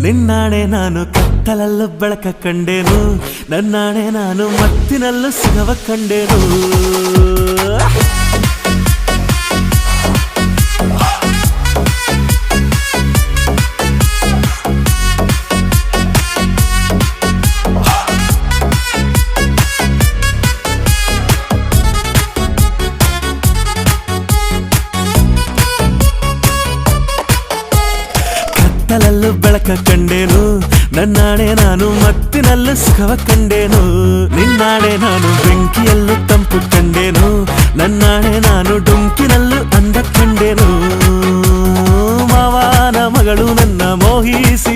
ನಿನ್ನಾಣೆ ನಾನು ಕತ್ತಲಲ್ಲೂ ಬೆಳಕ ಕಂಡೇನು, ನನ್ನಾಣೆ ನಾನು ಮತ್ತಿನಲ್ಲೂ ಸುಖವ ಕಂಡೇನು. ಕತ್ತಲಲ್ಲೂ ಬೆಳಕ ಕಂಡೇನು, ನನ್ನಾಣೆ ನಾನು ಮತ್ತಿನಲ್ಲೂ ಸುಖವ ಕಂಡೇನು. ನಿನ್ನಾಣೆ ನಾನು ಬೆಂಕಿಯಲ್ಲೂ ತಂಪು ಕಂಡೇನು, ನನ್ನಾಣೆ ನಾನು ಡೊಂಕಿನಲ್ಲೂ ಅಂದ ಕಂಡೇನು. ಮಾವನ ಮಗಳು ನನ್ನ ಮೋಹಿಸಿ